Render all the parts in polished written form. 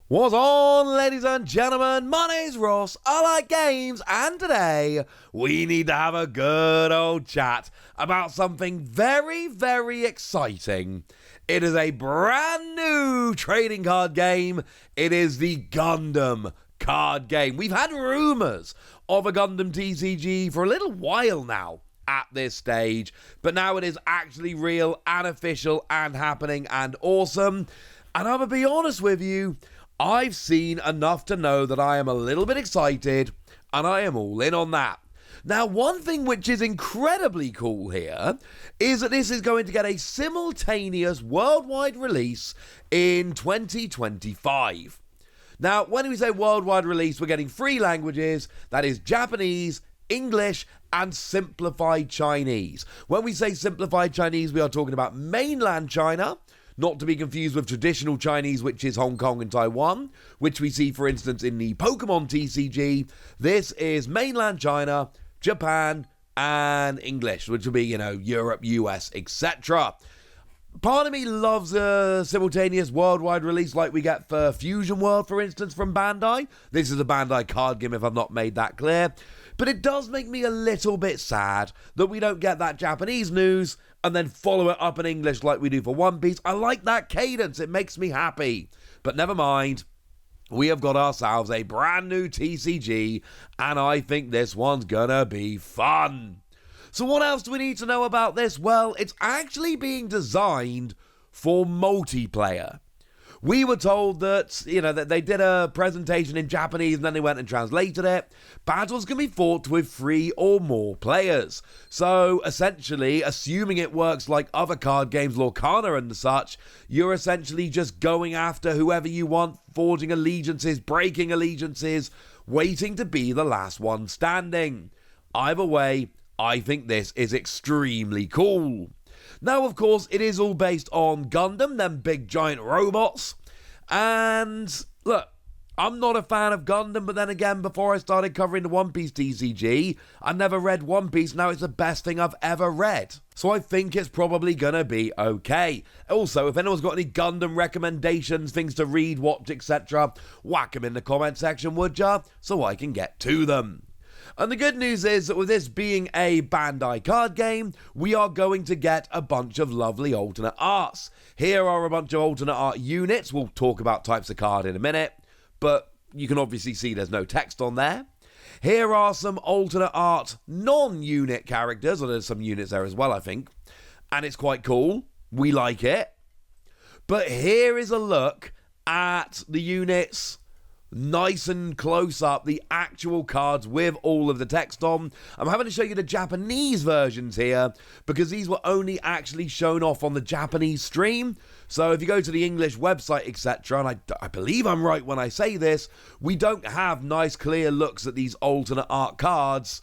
What's on, ladies and gentlemen? My name's Ross, I like games, and today we need to have a good old chat about something very, very exciting. It is a brand new trading card game. It is the Gundam card game. We've had rumours of a Gundam TCG for a little while now at this stage, but now it is actually real and official and happening and awesome. And I'm going to be honest with you, I've seen enough to know that I am a little bit excited, and I am all in on that. Now, one thing which is incredibly cool here is that this is going to get a simultaneous worldwide release in 2025. Now, when we say worldwide release, we're getting 3 languages, that is Japanese, English, and simplified Chinese. When we say simplified Chinese, we are talking about mainland China, not to be confused with traditional Chinese, which is Hong Kong and Taiwan, which we see, for instance, in the Pokemon TCG. This is mainland China, Japan, and English, which will be, Europe, US, etc. Part of me loves a simultaneous worldwide release like we get for Fusion World, for instance, from Bandai. This is a Bandai card game, if I've not made that clear. But it does make me a little bit sad that we don't get that Japanese news and then follow it up in English like we do for One Piece. I like that cadence. It makes me happy. But never mind. We have got ourselves a brand new TCG, and I think this one's gonna be fun. So what else do we need to know about this? Well, it's actually being designed for multiplayer. We were told that, that they did a presentation in Japanese and then they went and translated it. Battles can be fought with 3 or more players. So, essentially, assuming it works like other card games, Lorcana and such, you're essentially just going after whoever you want, forging allegiances, breaking allegiances, waiting to be the last one standing. Either way, I think this is extremely cool. Now, of course, it is all based on Gundam, them big giant robots. And look, I'm not a fan of Gundam, but then again, before I started covering the One Piece TCG, I never read One Piece. Now it's the best thing I've ever read. So I think it's probably gonna be okay. Also, if anyone's got any Gundam recommendations, things to read, watch, etc., whack them in the comment section, would ya? So I can get to them. And the good news is that with this being a Bandai card game, we are going to get a bunch of lovely alternate arts. Here are a bunch of alternate art units. We'll talk about types of card in a minute, but you can obviously see there's no text on there. Here are some alternate art non-unit characters, or there's some units there as well, I think. And it's quite cool. We like it. But here is a look at the units, nice and close up, the actual cards with all of the text on. I'm having to show you the Japanese versions here because these were only actually shown off on the Japanese stream. So if you go to the English website, etc., and I believe I'm right when I say this, we don't have nice clear looks at these alternate art cards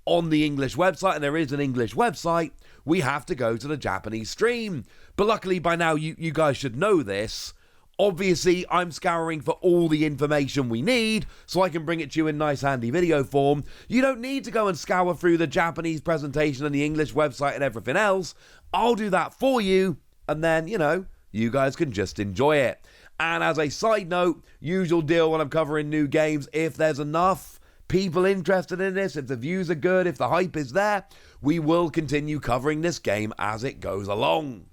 on the English website, and there is an English website. We have to go to the Japanese stream. But luckily by now you guys should know this. Obviously, I'm scouring for all the information we need so I can bring it to you in nice handy video form. You don't need to go and scour through the Japanese presentation and the English website and everything else. I'll do that for you, and then, you guys can just enjoy it. And as a side note, usual deal when I'm covering new games, if there's enough people interested in this, if the views are good, if the hype is there, we will continue covering this game as it goes along.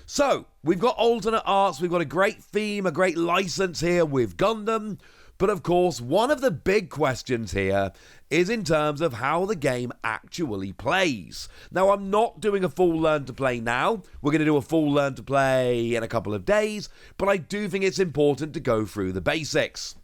So, we've got alternate arts, we've got a great theme, a great license here with Gundam, but of course, one of the big questions here is in terms of how the game actually plays. Now, I'm not doing a full learn to play now, we're going to do a full learn to play in a couple of days, but I do think it's important to go through the basics.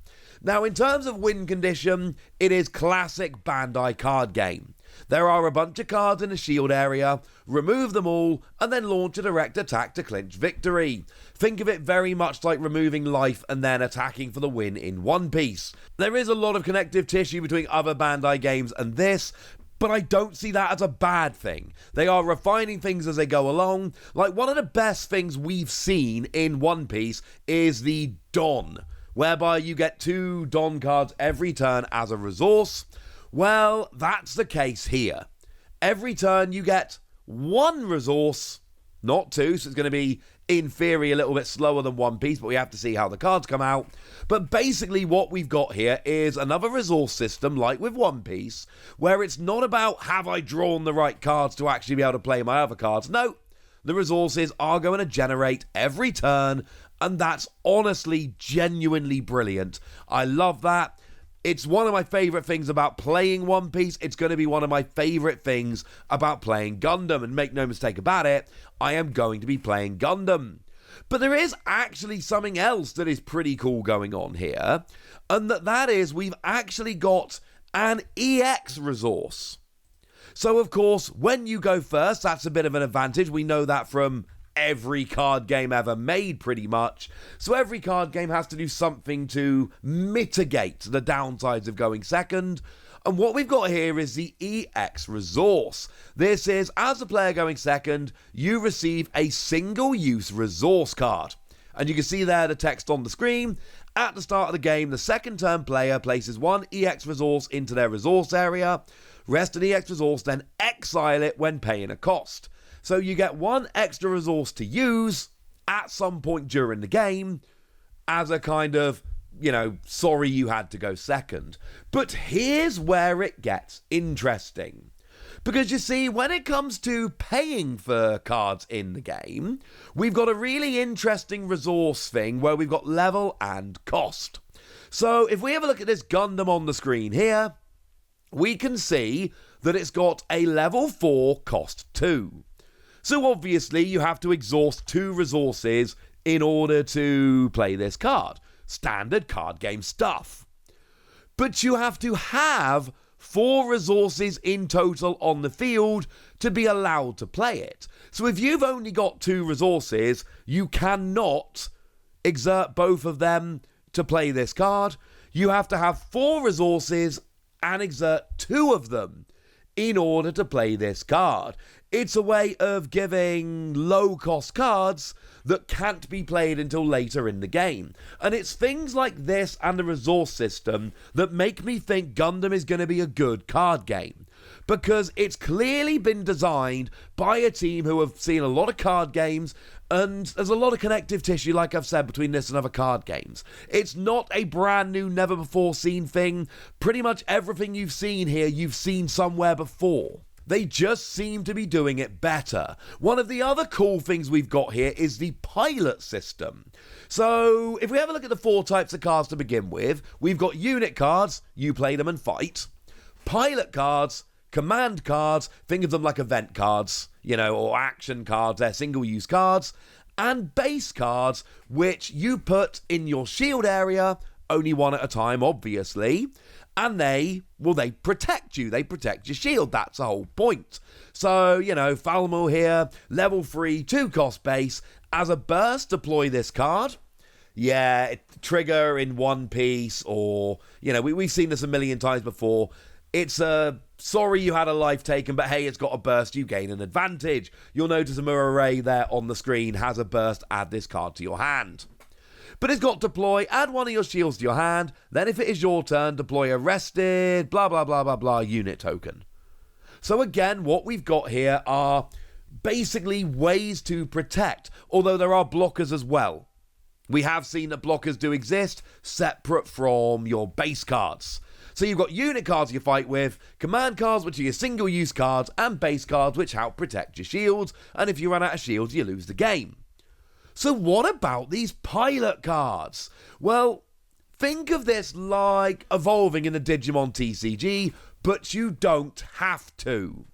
Now, in terms of win condition, it is classic Bandai card game. There are a bunch of cards in the shield area, remove them all, and then launch a direct attack to clinch victory. Think of it very much like removing life and then attacking for the win in One Piece. There is a lot of connective tissue between other Bandai games and this, but I don't see that as a bad thing. They are refining things as they go along. Like, one of the best things we've seen in One Piece is the Don, whereby you get 2 Don cards every turn as a resource. Well, that's the case here. Every turn you get 1 resource, not 2, so it's going to be In theory, a little bit slower than One Piece, but we have to see how the cards come out. But basically what we've got here is another resource system like with One Piece, where it's not about have I drawn the right cards to actually be able to play my other cards. No, the resources are going to generate every turn, and that's honestly genuinely brilliant. I love that. It's one of my favourite things about playing One Piece. It's going to be one of my favourite things about playing Gundam. And make no mistake about it, I am going to be playing Gundam. But there is actually something else that is pretty cool going on here. And that is we've actually got an EX resource. So, of course, when you go first, that's a bit of an advantage. We know that from every card game ever made, pretty much. So every card game has to do something to mitigate the downsides of going second. And what we've got here is the EX resource. This is, as a player going second, you receive a single-use resource card. And you can see there the text on the screen. At the start of the game, the second turn player places one EX resource into their resource area. Rest an EX resource, then exile it when paying a cost. So you get one extra resource to use at some point during the game as a kind of, sorry you had to go second. But here's where it gets interesting. Because you see, when it comes to paying for cards in the game, we've got a really interesting resource thing where we've got level and cost. So if we have a look at this Gundam on the screen here, we can see that it's got a level 4 cost 2. So obviously you have to exhaust 2 resources in order to play this card. Standard card game stuff. But you have to have 4 resources in total on the field to be allowed to play it. So if you've only got 2 resources, you cannot exert both of them to play this card. You have to have 4 resources and exert 2 of them in order to play this card. It's a way of giving low-cost cards that can't be played until later in the game. And it's things like this and the resource system that make me think Gundam is going to be a good card game. Because it's clearly been designed by a team who have seen a lot of card games, and there's a lot of connective tissue, like I've said, between this and other card games. It's not a brand new, never-before-seen thing. Pretty much everything you've seen here, you've seen somewhere before. They just seem to be doing it better. One of the other cool things we've got here is the pilot system. So, if we have a look at the 4 types of cards to begin with, we've got unit cards, you play them and fight. Pilot cards, command cards, think of them like event cards, or action cards, they're single-use cards. And base cards, which you put in your shield area, only one at a time, obviously. And they protect you. They protect your shield. That's the whole point. So, Falmel here, level 3, 2 cost base. As a burst, deploy this card. Yeah, trigger in One Piece, or, we've seen this a million times before. It's sorry you had a life taken, but hey, it's got a burst, you gain an advantage. You'll notice a mirror array there on the screen has a burst, add this card to your hand. But it's got deploy, add one of your shields to your hand, then if it is your turn, deploy a rested, blah, blah, blah, blah, blah, unit token. So again, what we've got here are basically ways to protect, although there are blockers as well. We have seen that blockers do exist, separate from your base cards. So you've got unit cards you fight with, command cards which are your single-use cards, and base cards which help protect your shields, and if you run out of shields, you lose the game. So what about these pilot cards? Well, think of this like evolving in the Digimon TCG, but you don't have to.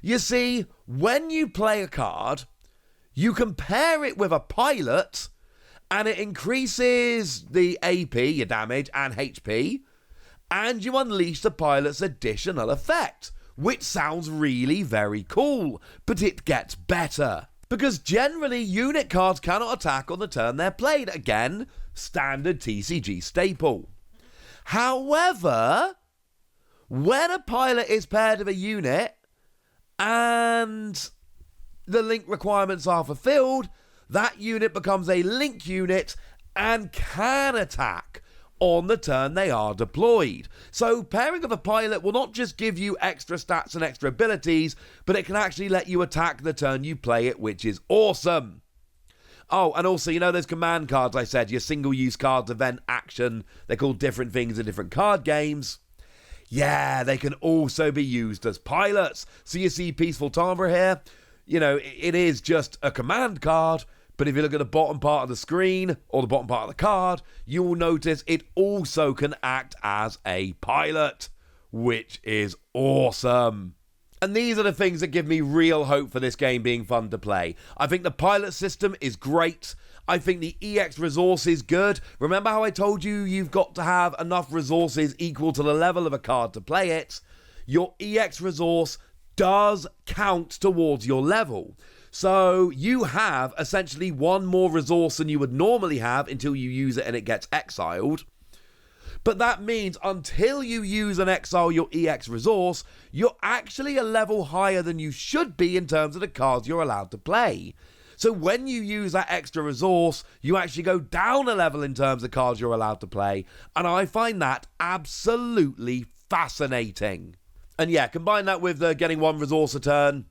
You see, when you play a card, you compare it with a pilot, and it increases the AP, your damage, and HP, and you unleash the pilot's additional effect, which sounds really very cool, but it gets better. Because generally, unit cards cannot attack on the turn they're played. Again, standard TCG staple. However, when a pilot is paired with a unit and the link requirements are fulfilled, that unit becomes a link unit and can attack on the turn they are deployed. So pairing of a pilot will not just give you extra stats and extra abilities, but it can actually let you attack the turn you play it, which is awesome. Oh, and also, you know those command cards I said, your single-use cards, event, action, they're called different things in different card games. Yeah, they can also be used as pilots. So you see Peaceful Timbre here, you know, it is just a command card, but if you look at the bottom part of the screen, or the bottom part of the card, you will notice it also can act as a pilot, which is awesome. And these are the things that give me real hope for this game being fun to play. I think the pilot system is great. I think the EX resource is good. Remember how I told you you've got to have enough resources equal to the level of a card to play it? Your EX resource does count towards your level. So you have essentially one more resource than you would normally have until you use it and it gets exiled. But that means until you use and exile your EX resource, you're actually a level higher than you should be in terms of the cards you're allowed to play. So when you use that extra resource, you actually go down a level in terms of cards you're allowed to play. And I find that absolutely fascinating. And yeah, combine that with getting one resource a turn.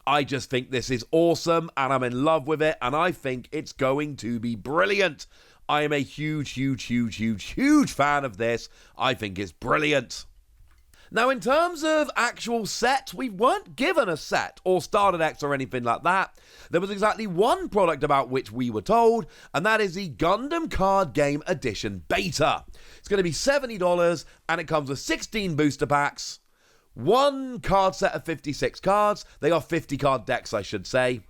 I just think this is awesome and I'm in love with it. And I think it's going to be brilliant. I am a huge fan of this. I think it's brilliant. Now, in terms of actual set, we weren't given a set or starter decks or anything like that. There was exactly one product about which we were told, and that is the Gundam Card Game Edition Beta. It's going to be $70, and it comes with 16 booster packs, one card set of 56 cards. They are 50 card decks, I should say.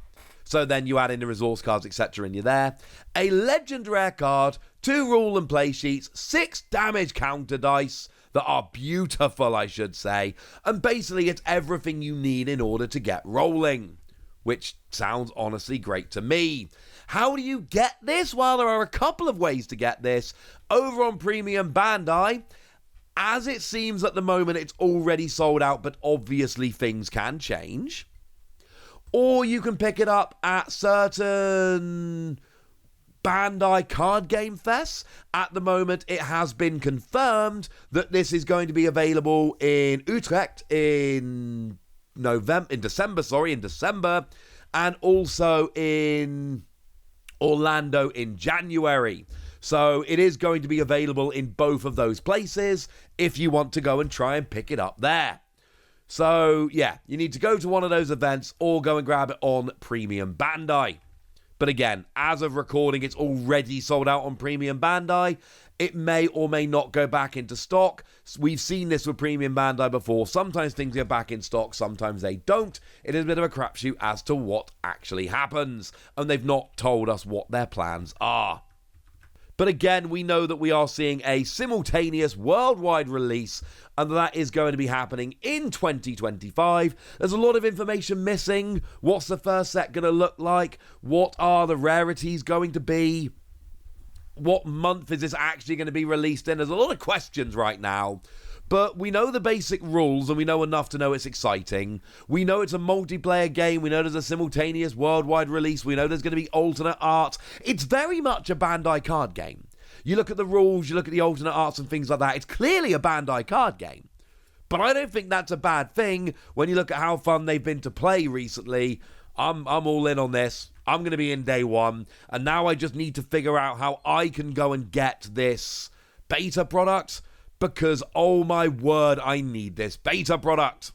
So then you add in the resource cards, etc., and you're there. A legend rare card, 2 rule and play sheets, 6 damage counter dice that are beautiful, I should say. And basically, it's everything you need in order to get rolling, which sounds honestly great to me. How do you get this? Well, there are a couple of ways to get this. Over on Premium Bandai, as it seems at the moment, it's already sold out, but obviously things can change. Or you can pick it up at certain Bandai card game fests. At the moment, it has been confirmed that this is going to be available in Utrecht in December, and also in Orlando in January. So it is going to be available in both of those places if you want to go and try and pick it up there. So, yeah, you need to go to one of those events or go and grab it on Premium Bandai. But again, as of recording, it's already sold out on Premium Bandai. It may or may not go back into stock. We've seen this with Premium Bandai before. Sometimes things get back in stock, sometimes they don't. It is a bit of a crapshoot as to what actually happens. And they've not told us what their plans are. But again, we know that we are seeing a simultaneous worldwide release, and that is going to be happening in 2025. There's a lot of information missing. What's the first set going to look like? What are the rarities going to be? What month is this actually going to be released in? There's a lot of questions right now. But we know the basic rules, and we know enough to know it's exciting. We know it's a multiplayer game. We know there's a simultaneous worldwide release. We know there's going to be alternate art. It's very much a Bandai card game. You look at the rules, you look at the alternate arts and things like that. It's clearly a Bandai card game. But I don't think that's a bad thing when you look at how fun they've been to play recently. I'm all in on this. I'm going to be in day one. And now I just need to figure out how I can go and get this beta product. Because, oh my word, I need this beta product.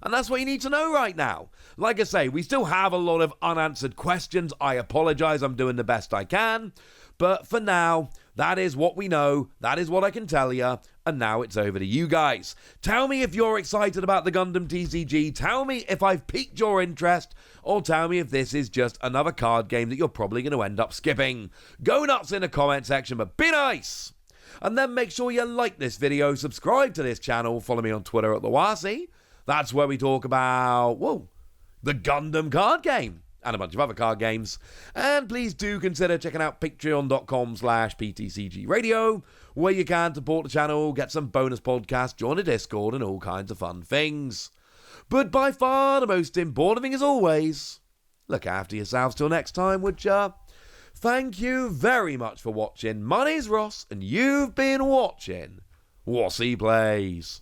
And that's what you need to know right now. Like I say, we still have a lot of unanswered questions. I apologize, I'm doing the best I can. But for now, that is what we know. That is what I can tell you. And now it's over to you guys. Tell me if you're excited about the Gundam TCG. Tell me if I've piqued your interest. Or tell me if this is just another card game that you're probably going to end up skipping. Go nuts in the comment section, but be nice. And then make sure you like this video, subscribe to this channel, follow me on Twitter at TheWasi. That's where we talk about, the Gundam card game and a bunch of other card games. And please do consider checking out patreon.com/PTCG where you can support the channel, get some bonus podcasts, join a Discord, and all kinds of fun things. But by far the most important thing, as always, look after yourselves till next time, would ya? Thank you very much for watching. My name's Ross, and you've been watching Wasi Plays.